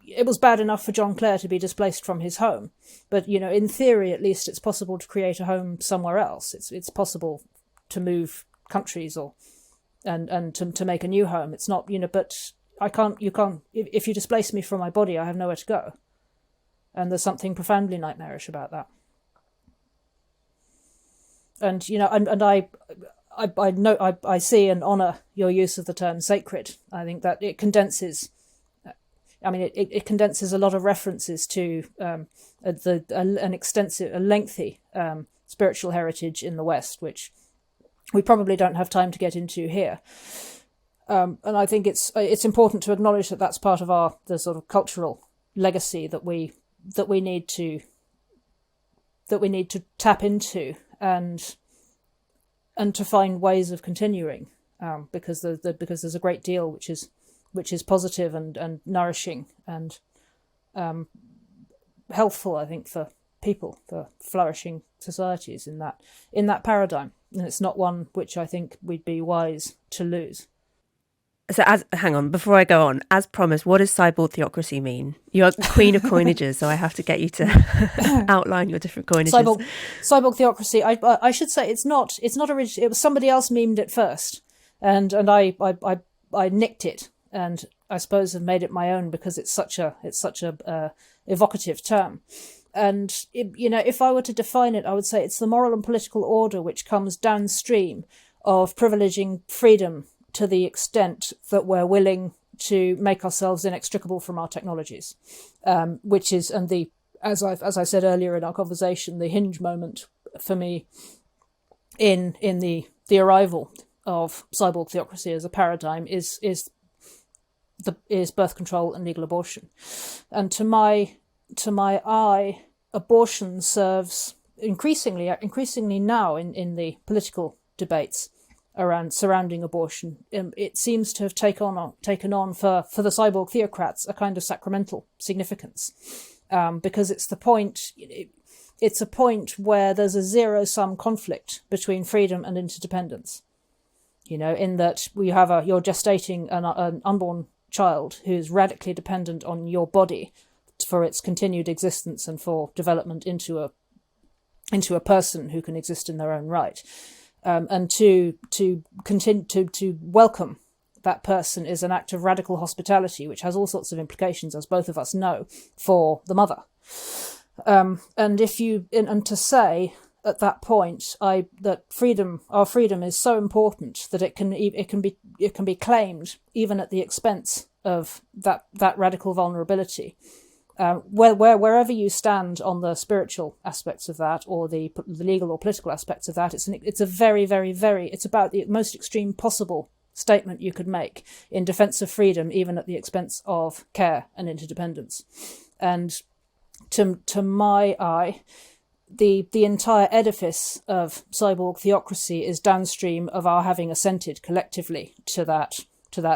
it was bad enough for John Clare to be displaced from his home, but in theory at least it's possible to create a home somewhere else. It's possible to move countries and to make a new home. It's not, but you can't if you displace me from my body, I have nowhere to go. And there's something profoundly nightmarish about that. And I see and honour your use of the term sacred. I think that it condenses. It condenses a lot of references to a lengthy spiritual heritage in the West, which we probably don't have time to get into here. And I think it's important to acknowledge that that's part of the sort of cultural legacy that we need to tap into and to find ways of continuing, because there's a great deal which is positive and nourishing and healthful, I think, for people, for flourishing societies in that paradigm. And it's not one which I think we'd be wise to lose. So hang on, before I go on, as promised, what does cyborg theocracy mean? You're queen of coinages, so I have to get you to outline your different coinages. Cyborg theocracy, I should say it's not original. It was somebody else memed it first, and I nicked it, and I suppose have made it my own because it's such a evocative term. And if I were to define it, I would say it's the moral and political order which comes downstream of privileging freedom to the extent that we're willing to make ourselves inextricable from our technologies, which is, and as I said earlier in our conversation, the hinge moment for me in the arrival of cyborg theocracy as a paradigm is birth control and legal abortion. And to my eye, abortion serves increasingly now in the political debates surrounding abortion. It seems to have taken on for the cyborg theocrats a kind of sacramental significance, because it's a point where there's a zero-sum conflict between freedom and interdependence. In that you're gestating an unborn child who's radically dependent on your body for its continued existence and for development into a person who can exist in their own right. And to continue to welcome that person is an act of radical hospitality, which has all sorts of implications, as both of us know, for the mother. And to say at that point, that our freedom is so important that it can be claimed even at the expense of that radical vulnerability. Wherever you stand on the spiritual aspects of that, or the legal or political aspects of that, it's a very, very, very, it's about the most extreme possible statement you could make in defense of freedom, even at the expense of care and interdependence. And to my eye, the entire edifice of cyborg theocracy is downstream of our having assented collectively to that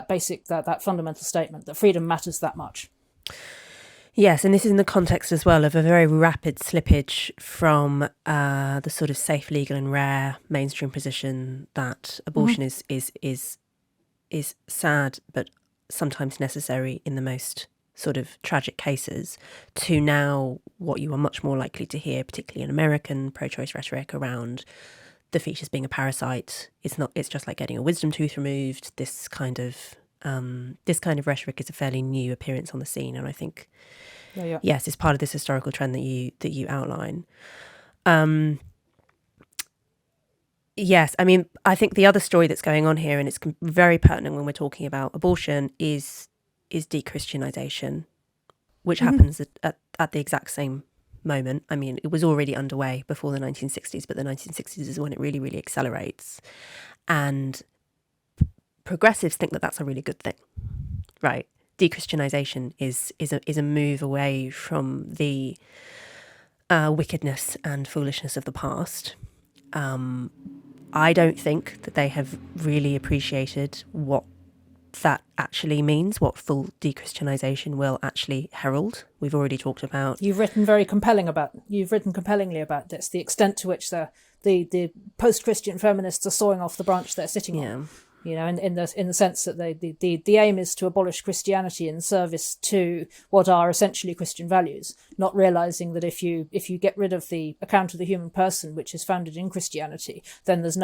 basic, that fundamental statement that freedom matters that much. Yes, and this is in the context as well of a very rapid slippage from the sort of safe, legal and rare mainstream position that abortion is is sad, but sometimes necessary in the most sort of tragic cases, to now what you are much more likely to hear, particularly in American pro-choice rhetoric around the fetus being a parasite. It's just like getting a wisdom tooth removed. This kind of rhetoric is a fairly new appearance on the scene, and I think yes, it's part of this historical trend that you outline. Yes, I mean, I think the other story that's going on here, and it's very pertinent when we're talking about abortion, is dechristianisation, which happens at the exact same moment. I mean, it was already underway before the 1960s, but the 1960s is when it really, really accelerates. And progressives think that that's a really good thing, right? Dechristianisation is a move away from the wickedness and foolishness of the past. I don't think that they have really appreciated what that actually means, what full dechristianisation will actually herald. We've already talked about. You've written compellingly about this, the extent to which the post-Christian feminists are sawing off the branch they're sitting on. You know, in the sense that the aim is to abolish Christianity in service to what are essentially Christian values, not realizing that if you get rid of the account of the human person, which is founded in Christianity, then there's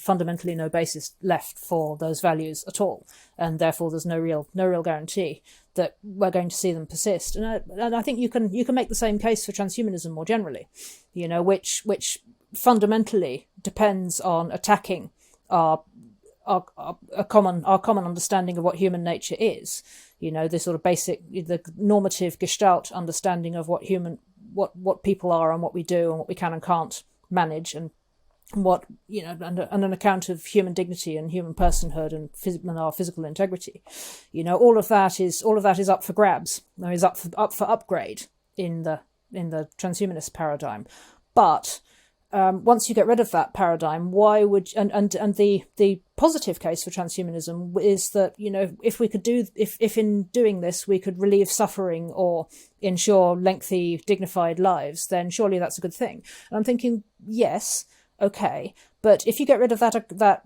fundamentally no basis left for those values at all, and therefore there's no real guarantee that we're going to see them persist. And I think you can make the same case for transhumanism more generally, you know, which fundamentally depends on attacking our common understanding of what human nature is, you know, the sort of basic, the normative gestalt understanding of what people are and what we do and what we can and can't manage, and what, you know, and an account of human dignity and human personhood and our physical integrity. You know, all of that is up for grabs. There is up for upgrade in the transhumanist paradigm, but once you get rid of that paradigm, why would and the positive case for transhumanism is that, you know, if in doing this we could relieve suffering or ensure lengthy, dignified lives, then surely that's a good thing. And I'm thinking, yes, okay, but if you get rid of that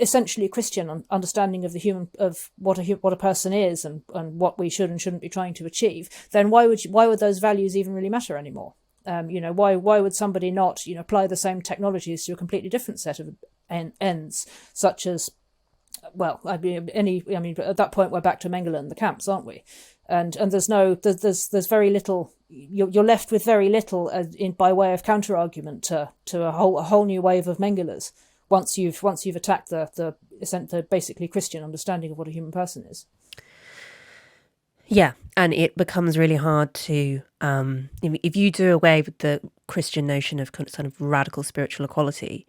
essentially Christian understanding of the human, of what a person is and what we should and shouldn't be trying to achieve, then why would those values even really matter anymore? You know, why would somebody not, you know, apply the same technologies to a completely different set of ends, such as, well, at that point we're back to Mengele and the camps, aren't we? And there's very little. You're left with very little by way of counter argument to a whole new wave of Mengeles once you've attacked the basically Christian understanding of what a human person is. Yeah, and it becomes really hard to, if you do away with the Christian notion of sort of radical spiritual equality,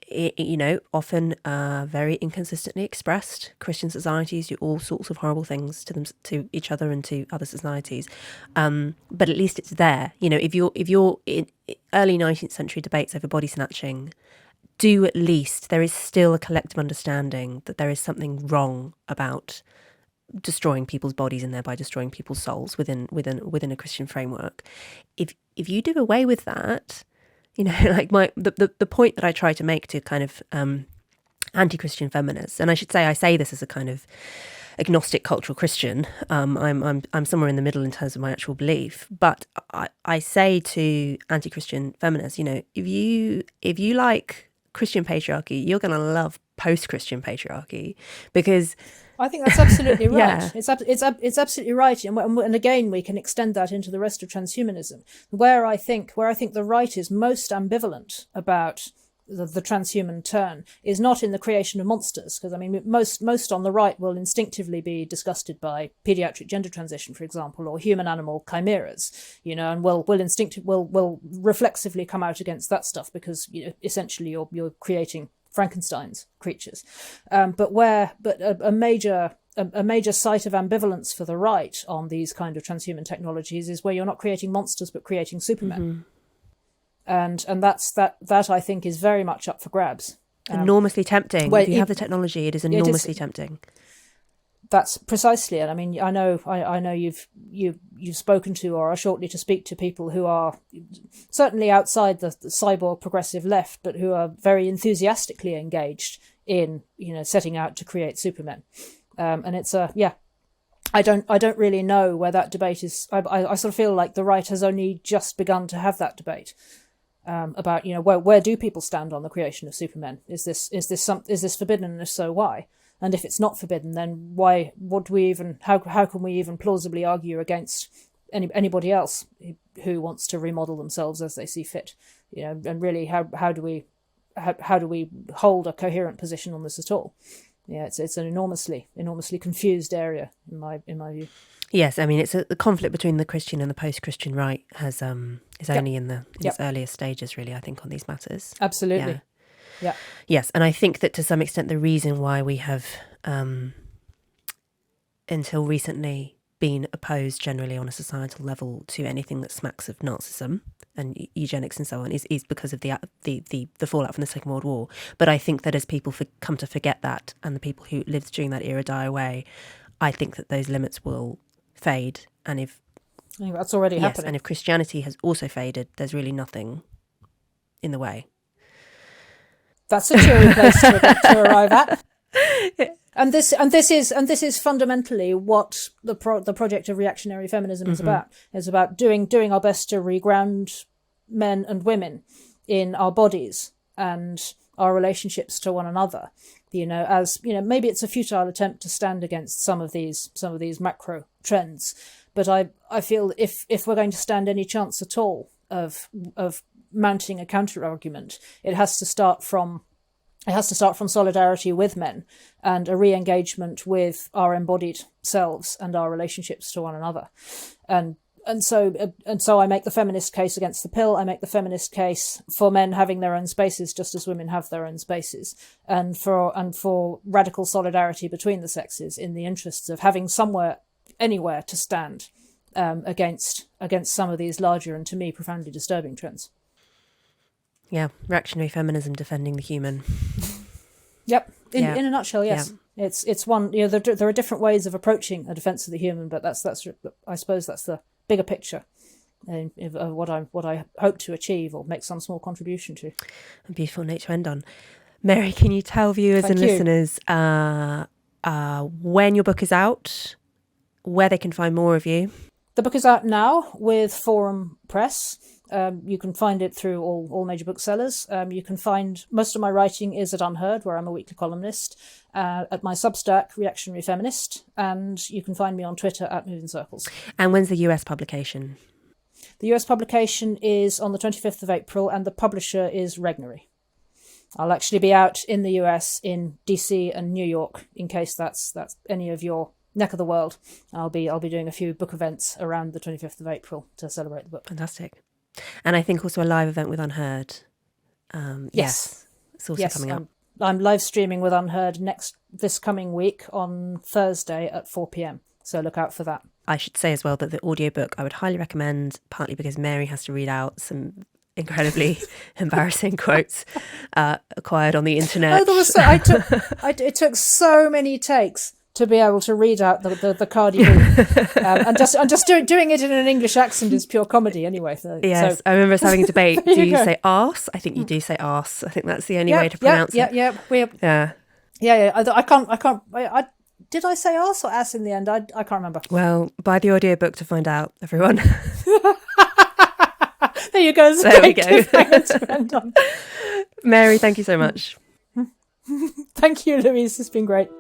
you know, often very inconsistently expressed, Christian societies do all sorts of horrible things to each other and to other societies. But at least it's there. You know, if you're in early 19th century debates over body snatching, there is still a collective understanding that there is something wrong about destroying people's bodies and thereby destroying people's souls within a Christian framework. If you do away with that, you know, like the point that I try to make to kind of anti-Christian feminists, and I should say I say this as a kind of agnostic cultural Christian. I'm somewhere in the middle in terms of my actual belief, but I say to anti-Christian feminists, you know, if you like Christian patriarchy, you're going to love post-Christian patriarchy, because I think that's absolutely right. Yeah. It's absolutely right, and again we can extend that into the rest of transhumanism, where I think the right is most ambivalent about the transhuman turn is not in the creation of monsters, because I mean most on the right will instinctively be disgusted by pediatric gender transition, for example, or human animal chimeras, you know, and will reflexively come out against that stuff because, you know, essentially you're creating Frankenstein's creatures, but a major site of ambivalence for the right on these kind of transhuman technologies is where you're not creating monsters but creating supermen, and that's that I think is very much up for grabs. Enormously tempting. If you have the technology, it is enormously tempting. That's precisely, and I mean, I know you've spoken to or are shortly to speak to people who are certainly outside the cyborg progressive left, but who are very enthusiastically engaged in, setting out to create supermen. And it's I don't really know where that debate is. I sort of feel like the right has only just begun to have that debate about where do people stand on the creation of supermen? Is this forbidden, and if so, why? And if it's not forbidden, then why? How can we even plausibly argue against anybody else who wants to remodel themselves as they see fit? And really, how do we hold a coherent position on this at all? Yeah, it's an enormously confused area in my view. Yes, I mean it's the conflict between the Christian and the post-Christian right is only in its earliest stages, really. I think on these matters. Absolutely. Yeah. Yes, and I think that to some extent the reason why we have until recently been opposed generally on a societal level to anything that smacks of Nazism and eugenics and so on is because of the fallout from the Second World War. But I think that as people come to forget that, and the people who lived during that era die away, I think that those limits will fade. And I think that's already happening. And if Christianity has also faded, there's really nothing in the way. That's a cheery place to arrive at. And this is fundamentally what the project of reactionary feminism is about. It's about doing our best to reground men and women in our bodies and our relationships to one another. Maybe it's a futile attempt to stand against some of these macro trends, but I feel if we're going to stand any chance at all of mounting a counter argument, it has to start from solidarity with men and a re-engagement with our embodied selves and our relationships to one another. And so I make the feminist case against the pill. I make the feminist case for men having their own spaces just as women have their own spaces, and for radical solidarity between the sexes in the interests of having anywhere to stand against some of these larger and, to me, profoundly disturbing trends. Yeah, reactionary feminism defending the human. Yep, in a nutshell, yes. Yeah. It's one. There are different ways of approaching a defence of the human, but that's I suppose that's the bigger picture of what I hope to achieve or make some small contribution to. A beautiful note to end on. Mary, can you tell viewers and listeners when your book is out, where they can find more of you? The book is out now with Forum Press. You can find it through all major booksellers. You can find most of my writing is at UnHerd, where I'm a weekly columnist, at my Substack, Reactionary Feminist, and you can find me on Twitter at Moving Circles. And when's the US publication? The US publication is on the 25th of April, and the publisher is Regnery. I'll actually be out in the US in DC and New York, in case that's any of your neck of the world. I'll be doing a few book events around the 25th of April to celebrate the book. Fantastic. And I think also a live event with UnHerd. Yes. It's also coming up. I'm live streaming with UnHerd this coming week on Thursday at 4 p.m. So look out for that. I should say as well that the audiobook I would highly recommend, partly because Mary has to read out some incredibly embarrassing quotes acquired on the internet. It took so many takes to be able to read out the Cardi B, and just doing it in an English accent is pure comedy anyway. Yes, so. I remember us having a debate. Do you say arse? I think you do say arse. I think that's the only way to pronounce it. Yeah. I can't. Did I say arse or ass in the end? I can't remember. Well, buy the audiobook to find out, everyone. There you go. There we go. Mary, thank you so much. Thank you, Louise. It's been great.